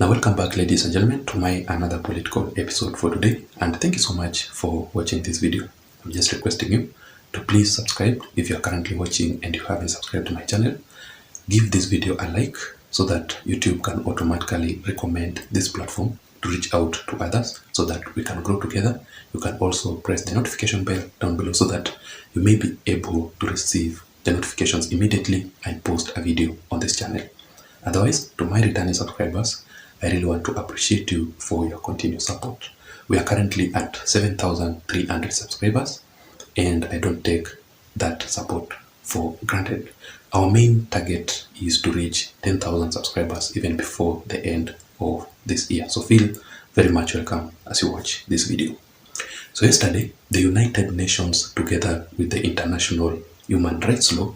Now, welcome back, ladies and gentlemen, to my another political episode for today, and thank you so much for watching this video. I'm just requesting you to please subscribe if you are currently watching and you haven't subscribed to my channel. Give this video a like so that YouTube can automatically recommend this platform to reach out to others so that we can grow together. You can also press the notification bell down below so that you may be able to receive the notifications immediately I post a video on this channel. Otherwise, to my returning subscribers, I really want to appreciate you for your continued support. We are currently at 7,300 subscribers, and I don't take that support for granted. Our main target is to reach 10,000 subscribers even before the end of this year. So feel very much welcome as you watch this video. So yesterday, the United Nations, together with the International Human Rights Law,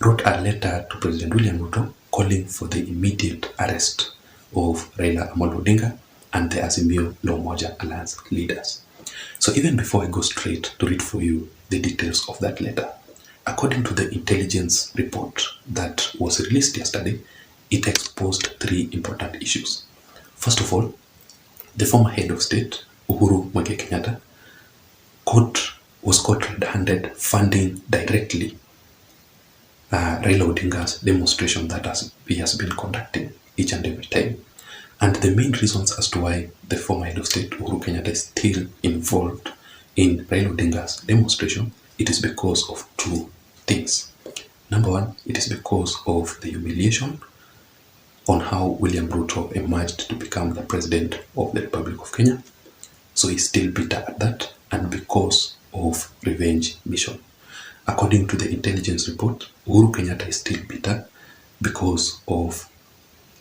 wrote a letter to President William Ruto calling for the immediate arrest of Raila and the Azimio La Umoja Alliance leaders. So even before I go straight to read for you the details of that letter, according to the intelligence report that was released yesterday, it exposed three important issues. First of all, the former head of state, Uhuru Muigai Kenyatta, was caught red-handed funding directly Raila Odinga's demonstration that he has been conducting each and every time. And the main reasons as to why the former head of state, Uhuru Kenyatta, is still involved in Raila Odinga's demonstration, it is because of two things. Number one, it is because of the humiliation on how William Ruto emerged to become the president of the Republic of Kenya. So he's still bitter at that, and because of revenge mission. According to the intelligence report, Uhuru Kenyatta is still bitter because of,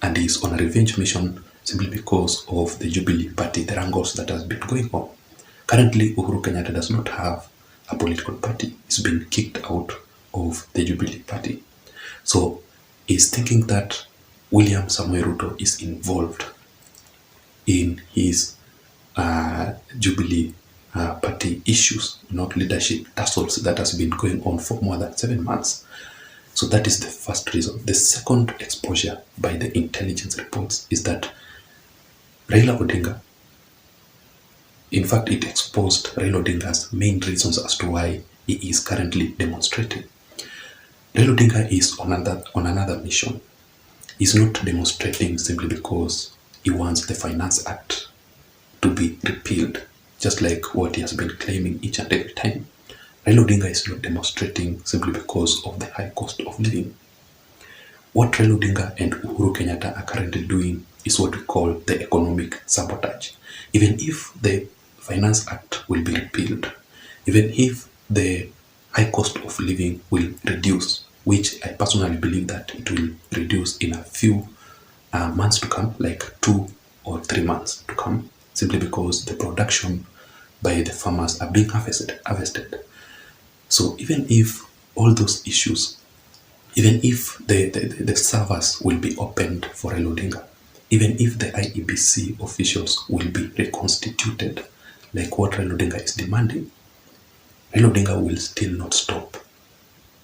and is on a revenge mission simply because of the Jubilee Party, the wrangles that has been going on. Currently, Uhuru Kenyatta does not have a political party. He's been kicked out of the Jubilee Party. So he's thinking that William Samoei Ruto is involved in his Jubilee Party issues, not leadership tussles that has been going on for more than 7 months. So that is the first reason. The second exposure by the intelligence reports is that Raila Odinga, in fact, it exposed Raila Odinga's main reasons as to why he is currently demonstrating. Raila Odinga is on another mission. He's not demonstrating simply because he wants the Finance Act to be repealed, just like what he has been claiming each and every time. Raila Odinga is not demonstrating simply because of the high cost of living. What Raila Odinga and Uhuru Kenyatta are currently doing is what we call the economic sabotage. Even if the Finance Act will be repealed, even if the high cost of living will reduce, which I personally believe that it will reduce in a few months to come, like 2 or 3 months to come, simply because the production by the farmers are being harvested. So even if all those issues, even if the servers will be opened for Raila Odinga, even if the IEBC officials will be reconstituted, like what Raila Odinga is demanding, Raila Odinga will still not stop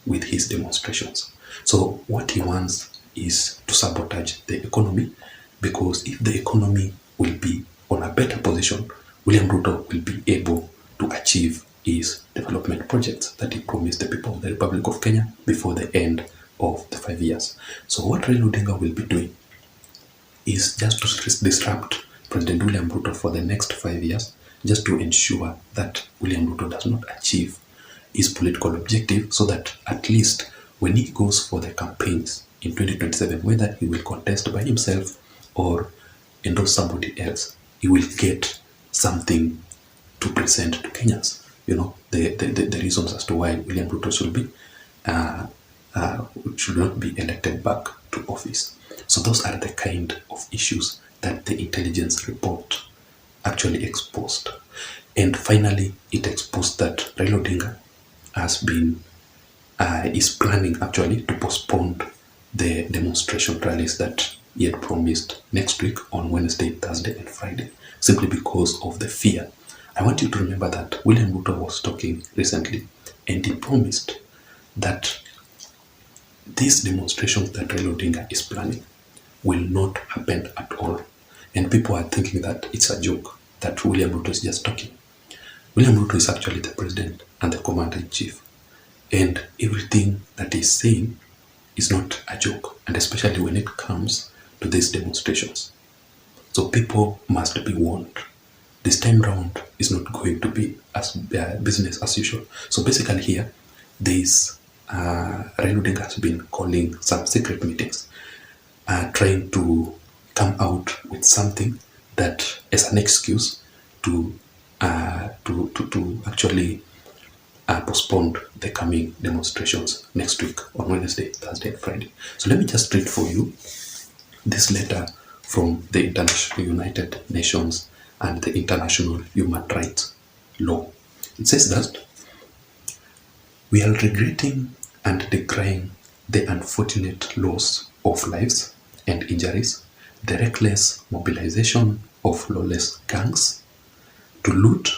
with his demonstrations. So what he wants is to sabotage the economy, because if the economy will be on a better position, William Ruto will be able to achieve his development projects that he promised the people of the Republic of Kenya before the end of the 5 years. So what Raila Odinga will be doing is just to disrupt President William Ruto for the next 5 years, just to ensure that William Ruto does not achieve his political objective, so that at least when he goes for the campaigns in 2027, whether he will contest by himself or endorse somebody else, he will get something to present to Kenyans. You know, the reasons as to why William Ruto should not be elected back to office. So those are the kind of issues that the intelligence report actually exposed. And finally, it exposed that Raila Odinga is planning actually to postpone the demonstration rallies that he had promised next week on Wednesday, Thursday, and Friday, simply because of the fear. I want you to remember that William Ruto was talking recently, and he promised that these demonstrations that Raila Odinga is planning will not happen at all. And people are thinking that it's a joke, that William Ruto is just talking. William Ruto is actually the president and the commander-in-chief. And everything that he's saying is not a joke, and especially when it comes to these demonstrations. So people must be warned. This time round is not going to be as business as usual. So basically here, Raila Odinga has been calling some secret meetings, trying to come out with something that is an excuse to actually postpone the coming demonstrations next week on Wednesday, Thursday, and Friday. So let me just read for you this letter from the International United Nations and the International Human Rights Law. It says that we are regretting and decrying the unfortunate loss of lives and injuries, the reckless mobilization of lawless gangs to loot,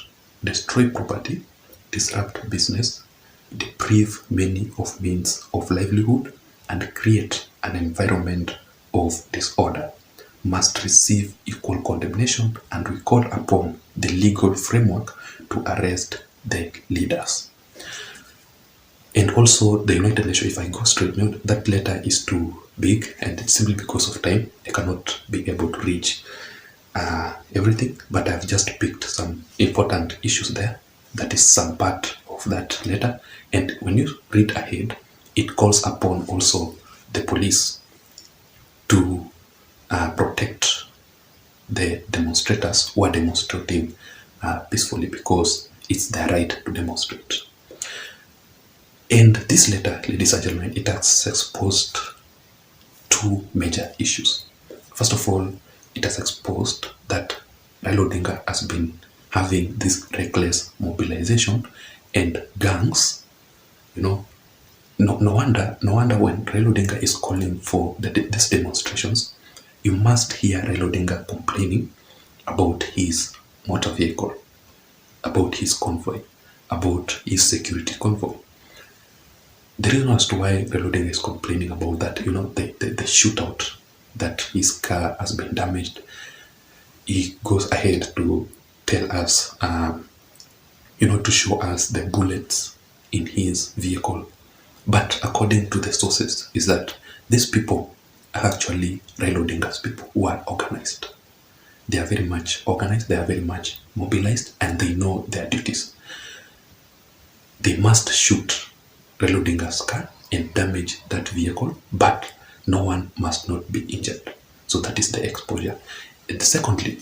destroy property, disrupt business, deprive many of means of livelihood, and create an environment of disorder must receive equal condemnation, and we call upon the legal framework to arrest the leaders. And also the United Nations, if I go straight now, that letter is too big, and it's simply because of time, I cannot be able to reach everything, but I've just picked some important issues there. That is some part of that letter. And when you read ahead, it calls upon also the police to protect the demonstrators who are demonstrating peacefully, because it's their right to demonstrate. And this letter, ladies and gentlemen, it has exposed two major issues. First of all, it has exposed that Raila Odinga has been having this reckless mobilization and gangs. No wonder when Raila Odinga is calling for these demonstrations, you must hear Raila Odinga complaining about his motor vehicle, about his convoy, about his security convoy. The reason as to why Raila Odinga is complaining about that, the shootout, that his car has been damaged, he goes ahead to tell us, to show us the bullets in his vehicle. But according to the sources, is that these people are actually Raila Odinga's people who are organized. They are very much organized, they are very much mobilized, and they know their duties. They must shoot Raila Odinga's car and damage that vehicle, but no one must not be injured. So that is the exposure. And secondly,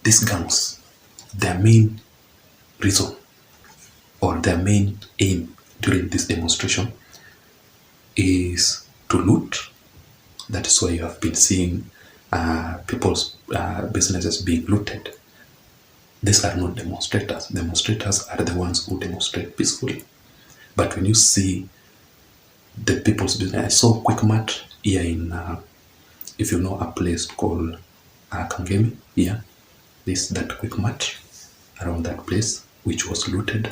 these gangs, their main reason or their main aim during this demonstration is to loot. That is why you have been seeing people's businesses being looted. These are not demonstrators. Demonstrators are the ones who demonstrate peacefully. But when you see the people's business, I saw Quickmart here in, if you know a place called Kangemi, here, that Quickmart around that place, which was looted.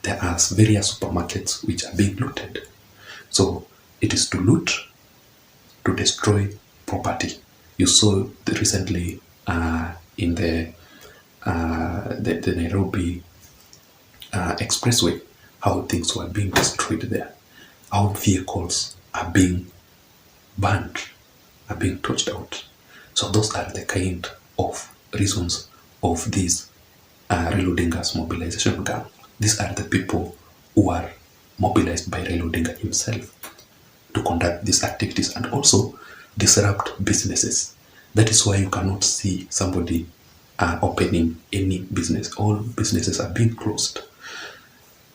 There are various supermarkets which are being looted. So it is to loot, to destroy property. You saw recently in the Nairobi expressway, how things were being destroyed there, how vehicles are being burned, are being torched out. So those are the kind of reasons of this Raila Odinga's mobilization gang. These are the people who are mobilized by Raila Odinga himself to conduct these activities and also disrupt businesses. That is why you cannot see somebody opening any business. All businesses are being closed.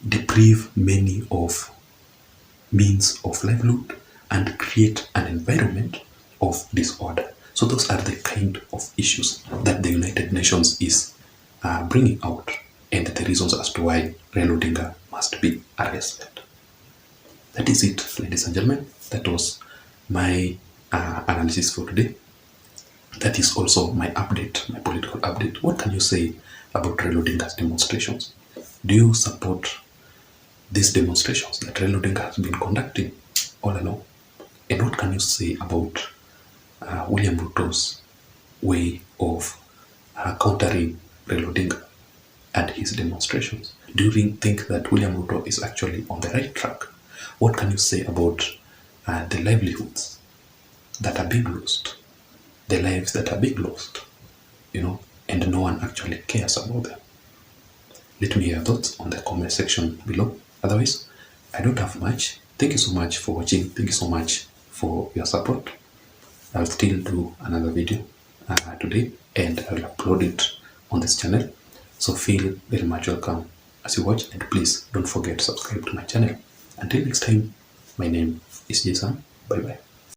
Deprive many of means of livelihood and create an environment of disorder. So those are the kind of issues that the United Nations is bringing out, and the reasons as to why Raila Odinga must be arrested. That is it, ladies and gentlemen. That was my analysis for today. That is also my update, my political update. What can you say about Raila Odinga's demonstrations? Do you support these demonstrations that Raila Odinga has been conducting all along? And what can you say about William Ruto's way of countering Raila Odinga and his demonstrations? Do you think that William Ruto is actually on the right track? What can you say about the livelihoods that are being lost, the lives that are being lost, and no one actually cares about them? Let me hear your thoughts on the comment section below. Otherwise, I don't have much. Thank you so much for watching. Thank you so much for your support. I'll still do another video today, and I will upload it on this channel. So feel very much welcome as you watch, and please don't forget to subscribe to my channel. Until next time, my name is Jason. Bye bye.